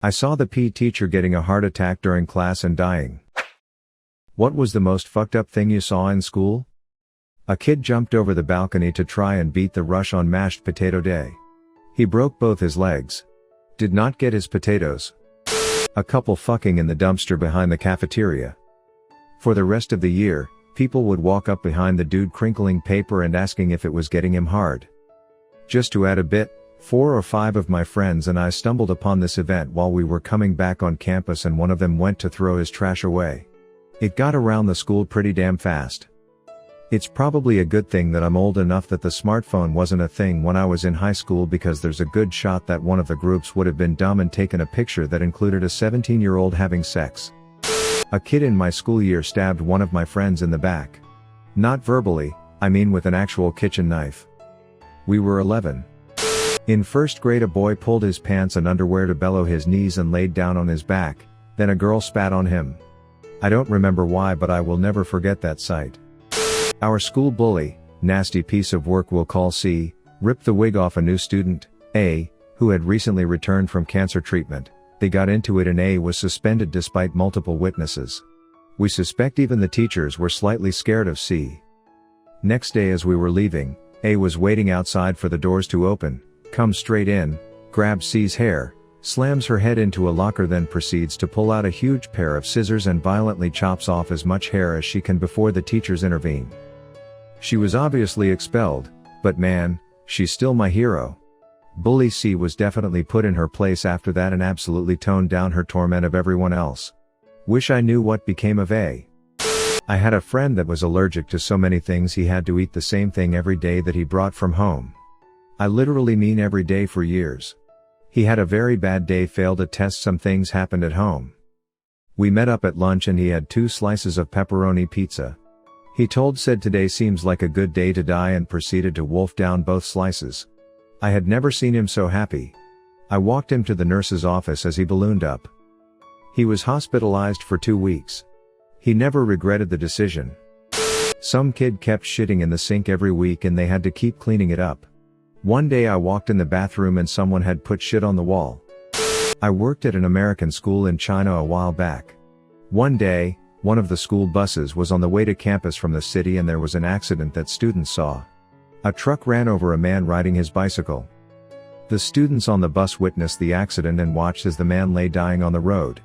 I saw the PE teacher getting a heart attack during class and dying. What was the most fucked up thing you saw in school? A kid jumped over the balcony to try and beat the rush on mashed potato day. He broke both his legs. Did not get his potatoes. A couple fucking in the dumpster behind the cafeteria. For the rest of the year, people would walk up behind the dude crinkling paper and asking if it was getting him hard. Just to add a bit, 4 or 5 of my friends and I stumbled upon this event while we were coming back on campus and one of them went to throw his trash away. It got around the school pretty damn fast. It's probably a good thing that I'm old enough that the smartphone wasn't a thing when I was in high school, because there's a good shot that one of the groups would have been dumb and taken a picture that included a 17-year-old having sex. A kid in my school year stabbed one of my friends in the back. Not verbally, I mean with an actual kitchen knife. We were 11. In first grade, a boy pulled his pants and underwear to below his knees and laid down on his back, then a girl spat on him. I don't remember why, but I will never forget that sight. Our school bully, nasty piece of work we'll call C, ripped the wig off a new student, A, who had recently returned from cancer treatment. They got into it and A was suspended despite multiple witnesses. We suspect even the teachers were slightly scared of C. Next day as we were leaving, A was waiting outside for the doors to open, comes straight in, grabs C's hair, slams her head into a locker, then proceeds to pull out a huge pair of scissors and violently chops off as much hair as she can before the teachers intervene. She was obviously expelled, but man, she's still my hero. Bully C was definitely put in her place after that and absolutely toned down her torment of everyone else. Wish I knew what became of A. I had a friend that was allergic to so many things he had to eat the same thing every day that he brought from home. I literally mean every day for years. He had a very bad day, failed a test, some things happened at home. We met up at lunch and he had 2 slices of pepperoni pizza. He said today seems like a good day to die and proceeded to wolf down both slices. I had never seen him so happy. I walked him to the nurse's office as he ballooned up. He was hospitalized for 2 weeks. He never regretted the decision. Some kid kept shitting in the sink every week and they had to keep cleaning it up. One day I walked in the bathroom and someone had put shit on the wall. I worked at an American school in China a while back. One day, one of the school buses was on the way to campus from the city and there was an accident that students saw. A truck ran over a man riding his bicycle. The students on the bus witnessed the accident and watched as the man lay dying on the road.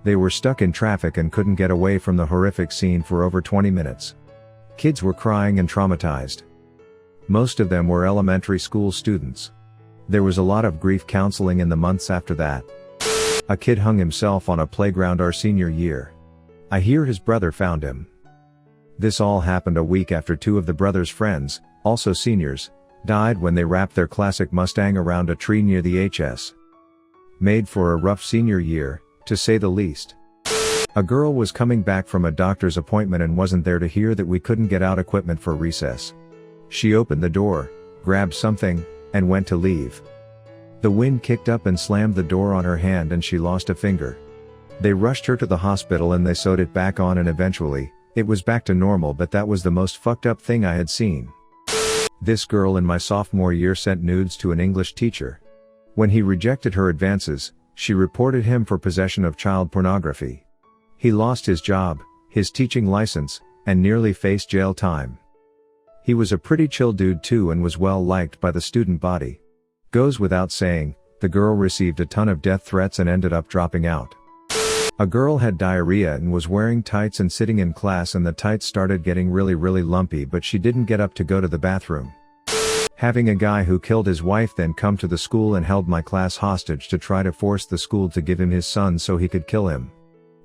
They were stuck in traffic and couldn't get away from the horrific scene for over 20 minutes. Kids were crying and traumatized. Most of them were elementary school students. There was a lot of grief counseling in the months after that. A kid hung himself on a playground our senior year. I hear his brother found him. This all happened a week after 2 of the brother's friends, also seniors, died when they wrapped their classic Mustang around a tree near the HS. Made for a rough senior year, to say the least. A girl was coming back from a doctor's appointment and wasn't there to hear that we couldn't get out equipment for recess. She opened the door, grabbed something, and went to leave. The wind kicked up and slammed the door on her hand and she lost a finger. They rushed her to the hospital and they sewed it back on and eventually, it was back to normal, but that was the most fucked up thing I had seen. This girl in my sophomore year sent nudes to an English teacher. When he rejected her advances, she reported him for possession of child pornography. He lost his job, his teaching license, and nearly faced jail time. He was a pretty chill dude too and was well liked by the student body. Goes without saying, the girl received a ton of death threats and ended up dropping out. A girl had diarrhea and was wearing tights and sitting in class and the tights started getting really lumpy, but she didn't get up to go to the bathroom. Having a guy who killed his wife then come to the school and held my class hostage to try to force the school to give him his son so he could kill him.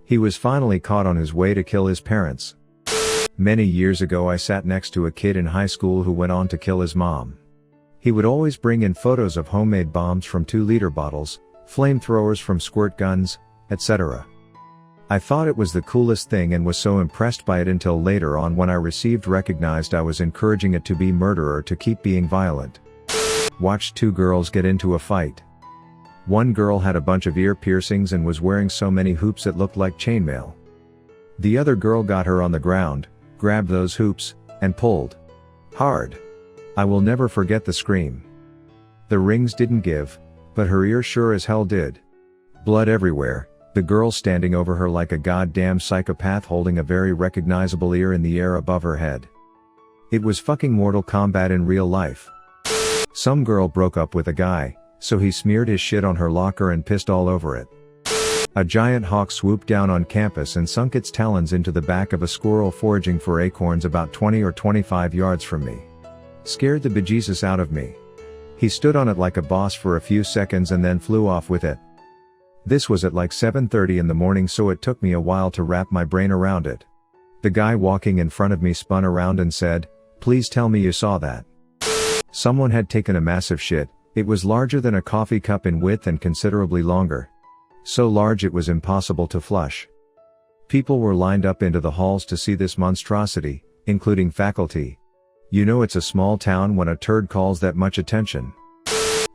He was finally caught on his way to kill his parents. Many years ago I sat next to a kid in high school who went on to kill his mom. He would always bring in photos of homemade bombs from 2-liter bottles, flamethrowers from squirt guns, etc. I thought it was the coolest thing and was so impressed by it until later on when I recognized I was encouraging it to be murderer to keep being violent. Watched 2 girls get into a fight. One girl had a bunch of ear piercings and was wearing so many hoops it looked like chainmail. The other girl got her on the ground, grabbed those hoops, and pulled hard. I will never forget the scream. The rings didn't give, but her ear sure as hell did. Blood everywhere, the girl standing over her like a goddamn psychopath holding a very recognizable ear in the air above her head. It was fucking Mortal Kombat in real life. Some girl broke up with a guy, so he smeared his shit on her locker and pissed all over it. A giant hawk swooped down on campus and sunk its talons into the back of a squirrel foraging for acorns about 20 or 25 yards from me. Scared the bejesus out of me. He stood on it like a boss for a few seconds and then flew off with it. This was at like 7:30 in the morning, so it took me a while to wrap my brain around it. The guy walking in front of me spun around and said, "Please tell me you saw that." Someone had taken a massive shit. It was larger than a coffee cup in width and considerably longer. So large it was impossible to flush. People were lined up into the halls to see this monstrosity, including faculty. You know it's a small town when a turd calls that much attention.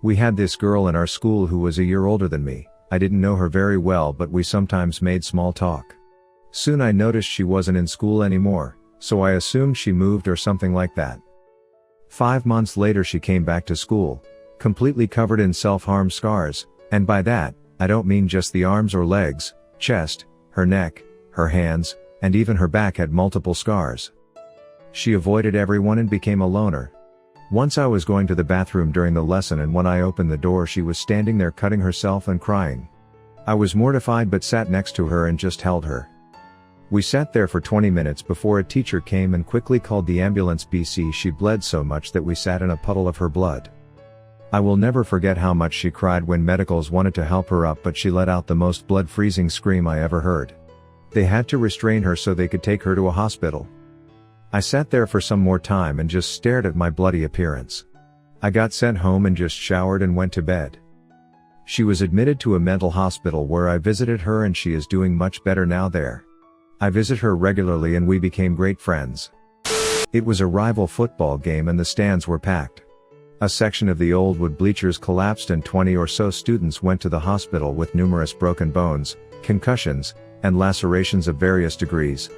We had this girl in our school who was a year older than me. I didn't know her very well, but we sometimes made small talk. Soon I noticed she wasn't in school anymore, so I assumed she moved or something like that. 5 months later she came back to school, completely covered in self-harm scars, and by that, I don't mean just the arms or legs, chest, her neck, her hands, and even her back had multiple scars. She avoided everyone and became a loner. Once I was going to the bathroom during the lesson, and when I opened the door she was standing there cutting herself and crying. I was mortified but sat next to her and just held her. We sat there for 20 minutes before a teacher came and quickly called the ambulance. She bled so much that we sat in a puddle of her blood. I will never forget how much she cried when medicals wanted to help her up, but she let out the most blood-freezing scream I ever heard. They had to restrain her so they could take her to a hospital. I sat there for some more time and just stared at my bloody appearance. I got sent home and just showered and went to bed. She was admitted to a mental hospital where I visited her, and she is doing much better now there. I visit her regularly and we became great friends. It was a rival football game and the stands were packed. A section of the old wood bleachers collapsed and 20 or so students went to the hospital with numerous broken bones, concussions, and lacerations of various degrees.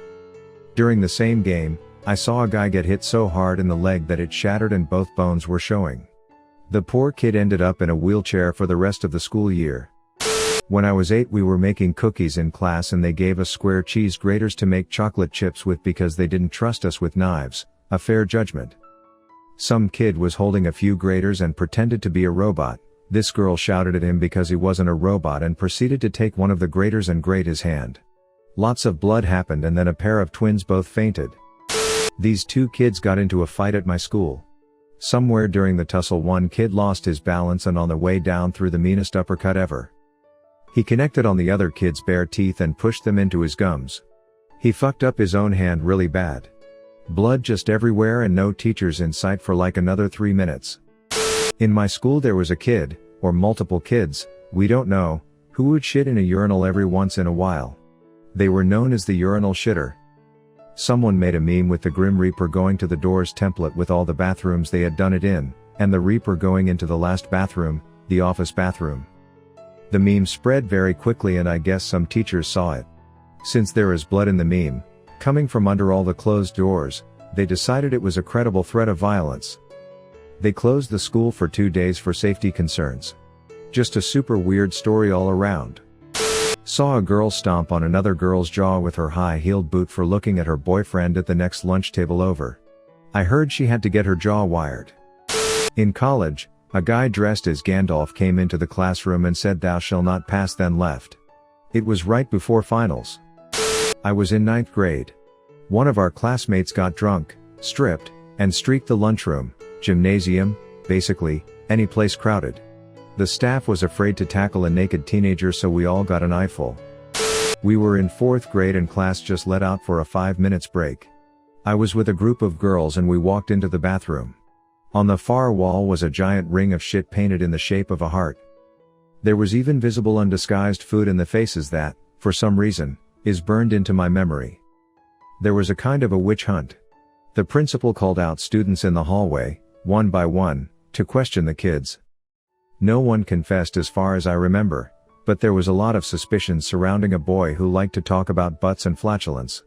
During the same game, I saw a guy get hit so hard in the leg that it shattered and both bones were showing. The poor kid ended up in a wheelchair for the rest of the school year. When I was 8 we were making cookies in class and they gave us square cheese graters to make chocolate chips with because they didn't trust us with knives, a fair judgment. Some kid was holding a few graters and pretended to be a robot. This girl shouted at him because he wasn't a robot and proceeded to take one of the graters and grate his hand. Lots of blood happened and then a pair of twins both fainted. These two kids got into a fight at my school. Somewhere during the tussle one kid lost his balance and on the way down threw the meanest uppercut ever. He connected on the other kid's bare teeth and pushed them into his gums. He fucked up his own hand really bad. Blood just everywhere and no teachers in sight for like another 3 minutes. In my school there was a kid, or multiple kids, we don't know, who would shit in a urinal every once in a while. They were known as the urinal shitter. Someone made a meme with the Grim Reaper going to the doors template with all the bathrooms they had done it in, and the Reaper going into the last bathroom, the office bathroom. The meme spread very quickly and I guess some teachers saw it. Since there is blood in the meme, coming from under all the closed doors, they decided it was a credible threat of violence. They closed the school for 2 days for safety concerns. Just a super weird story all around. Saw a girl stomp on another girl's jaw with her high-heeled boot for looking at her boyfriend at the next lunch table over. I heard she had to get her jaw wired. In college, a guy dressed as Gandalf came into the classroom and said "Thou shalt not pass," then left. It was right before finals. I was in 9th grade. One of our classmates got drunk, stripped, and streaked the lunchroom, gymnasium, basically, any place crowded. The staff was afraid to tackle a naked teenager, so we all got an eyeful. We were in 4th grade and class just let out for a 5 minutes break. I was with a group of girls and we walked into the bathroom. On the far wall was a giant ring of shit painted in the shape of a heart. There was even visible undisguised food in the faces that, for some reason, is burned into my memory. There was a kind of a witch hunt. The principal called out students in the hallway, one by one, to question the kids. No one confessed as far as I remember, but there was a lot of suspicion surrounding a boy who liked to talk about butts and flatulence.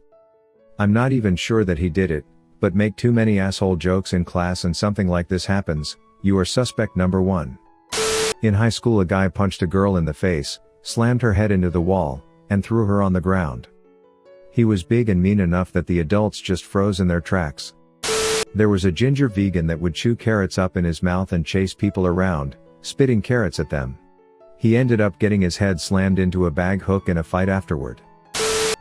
I'm not even sure that he did it, but make too many asshole jokes in class and something like this happens, you are suspect number 1. In high school a guy punched a girl in the face, slammed her head into the wall, and threw her on the ground. He was big and mean enough that the adults just froze in their tracks. There was a ginger vegan that would chew carrots up in his mouth and chase people around, spitting carrots at them. He ended up getting his head slammed into a bag hook in a fight afterward.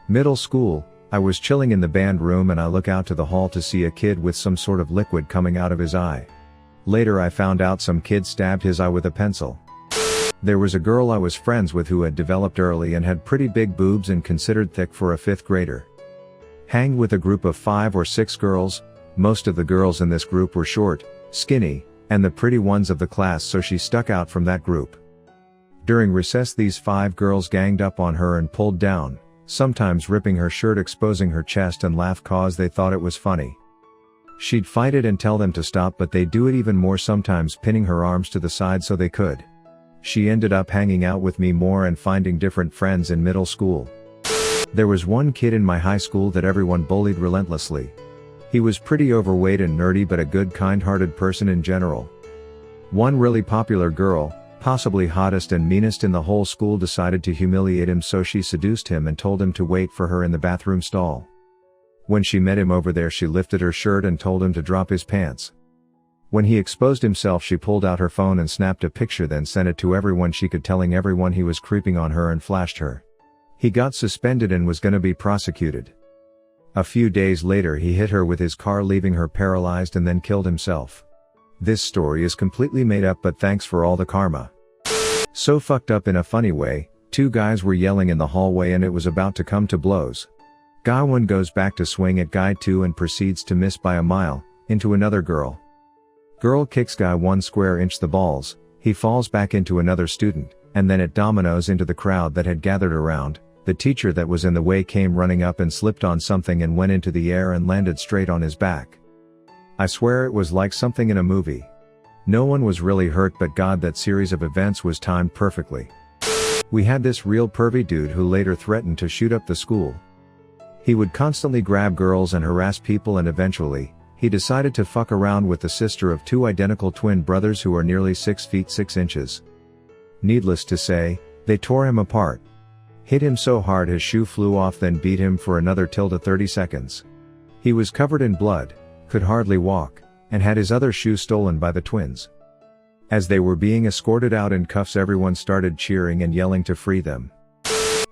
Middle school, I was chilling in the band room and I look out to the hall to see a kid with some sort of liquid coming out of his eye. Later I found out some kid stabbed his eye with a pencil. There was a girl I was friends with who had developed early and had pretty big boobs and considered thick for a 5th grader. Hanged with a group of 5 or 6 girls, most of the girls in this group were short, skinny, and the pretty ones of the class, so she stuck out from that group. During recess these 5 girls ganged up on her and pulled down, sometimes ripping her shirt exposing her chest, and laughed cause they thought it was funny. She'd fight it and tell them to stop, but they'd do it even more, sometimes pinning her arms to the side so they could. She ended up hanging out with me more and finding different friends in middle school. There was one kid in my high school that everyone bullied relentlessly. He was pretty overweight and nerdy, but a good, kind-hearted person in general. One really popular girl, possibly hottest and meanest in the whole school, decided to humiliate him, so she seduced him and told him to wait for her in the bathroom stall. When she met him over there, she lifted her shirt and told him to drop his pants. When he exposed himself, she pulled out her phone and snapped a picture, then sent it to everyone she could, telling everyone he was creeping on her, and flashed her. He got suspended and was gonna be prosecuted. A few days later he hit her with his car, leaving her paralyzed, and then killed himself. This story is completely made up, but thanks for all the karma. So fucked up in a funny way, 2 guys were yelling in the hallway and it was about to come to blows. Guy 1 goes back to swing at guy 2 and proceeds to miss by a mile, into another girl. Girl kicks guy 1 square inch the balls, he falls back into another student, and then it dominoes into the crowd that had gathered around. The teacher that was in the way came running up and slipped on something and went into the air and landed straight on his back. I swear it was like something in a movie. No one was really hurt, but God, that series of events was timed perfectly. We had this real pervy dude who later threatened to shoot up the school. He would constantly grab girls and harass people, and eventually, he decided to fuck around with the sister of 2 identical twin brothers who are nearly 6 feet 6 inches. Needless to say, they tore him apart. Hit him so hard his shoe flew off, then beat him for another 30 seconds. He was covered in blood, could hardly walk, and had his other shoe stolen by the twins. As they were being escorted out in cuffs, everyone started cheering and yelling to free them.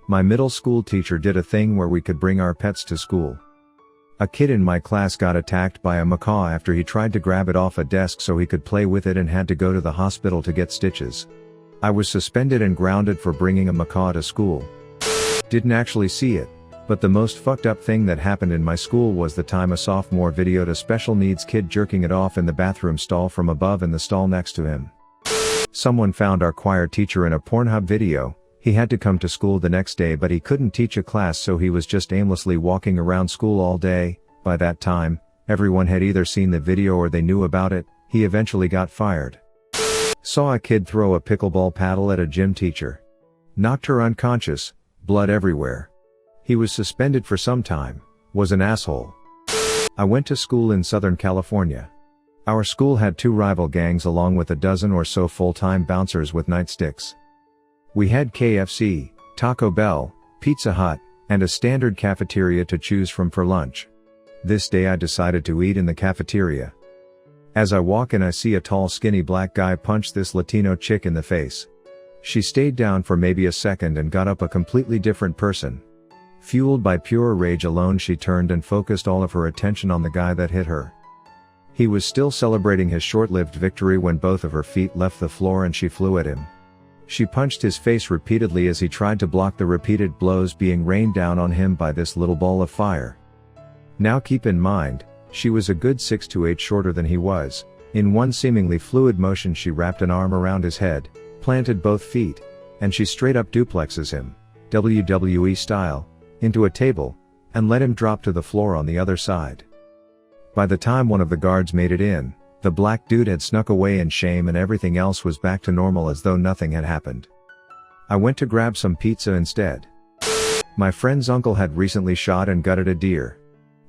My middle school teacher did a thing where we could bring our pets to school. A kid in my class got attacked by a macaw after he tried to grab it off a desk so he could play with it, and had to go to the hospital to get stitches. I was suspended and grounded for bringing a macaw to school. Didn't actually see it, but the most fucked up thing that happened in my school was the time a sophomore videoed a special needs kid jerking it off in the bathroom stall from above in the stall next to him. Someone found our choir teacher in a Pornhub video. He had to come to school the next day, but he couldn't teach a class, so he was just aimlessly walking around school all day. By that time, everyone had either seen the video or they knew about it. He eventually got fired. Saw a kid throw a pickleball paddle at a gym teacher. Knocked her unconscious, blood everywhere. He was suspended for some time. Was an asshole. I went to school in Southern California. Our school had 2 rival gangs along with a dozen or so full-time bouncers with nightsticks. We had KFC, Taco Bell, Pizza Hut, and a standard cafeteria to choose from for lunch. This day I decided to eat in the cafeteria. As I walk in, I see a tall skinny black guy punch this Latino chick in the face. She stayed down for maybe a second and got up a completely different person. Fueled by pure rage alone, she turned and focused all of her attention on the guy that hit her. He was still celebrating his short-lived victory when both of her feet left the floor and she flew at him. She punched his face repeatedly as he tried to block the repeated blows being rained down on him by this little ball of fire. Now keep in mind, she was a good 6 to 8 shorter than he was. In one seemingly fluid motion she wrapped an arm around his head, planted both feet, and she straight up duplexes him, WWE style, into a table, and let him drop to the floor on the other side. By the time one of the guards made it in, the black dude had snuck away in shame and everything else was back to normal as though nothing had happened. I went to grab some pizza instead. My friend's uncle had recently shot and gutted a deer.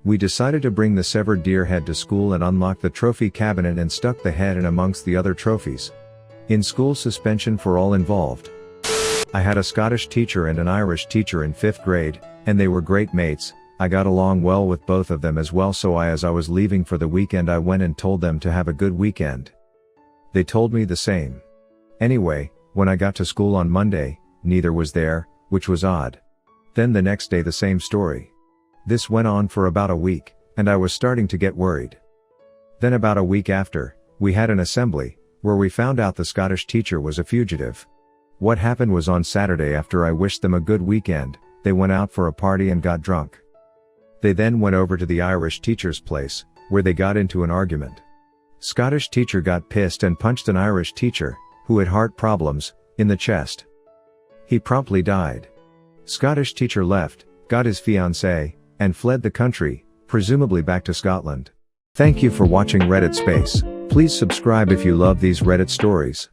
We decided to bring the severed deer head to school and unlocked the trophy cabinet and stuck the head in amongst the other trophies. In school suspension for all involved. I had a Scottish teacher and an Irish teacher in 5th grade, and they were great mates. I got along well with both of them as well, so as I was leaving for the weekend I went and told them to have a good weekend. They told me the same. Anyway, when I got to school on Monday, neither was there, which was odd. Then the next day the same story. This went on for about a week, and I was starting to get worried. Then about a week after, we had an assembly, where we found out the Scottish teacher was a fugitive. What happened was on Saturday, after I wished them a good weekend, they went out for a party and got drunk. They then went over to the Irish teacher's place, where they got into an argument. Scottish teacher got pissed and punched an Irish teacher, who had heart problems, in the chest. He promptly died. Scottish teacher left, got his fiancée, and fled the country, presumably back to Scotland. Thank you for watching Reddit Space. Please subscribe if you love these Reddit stories.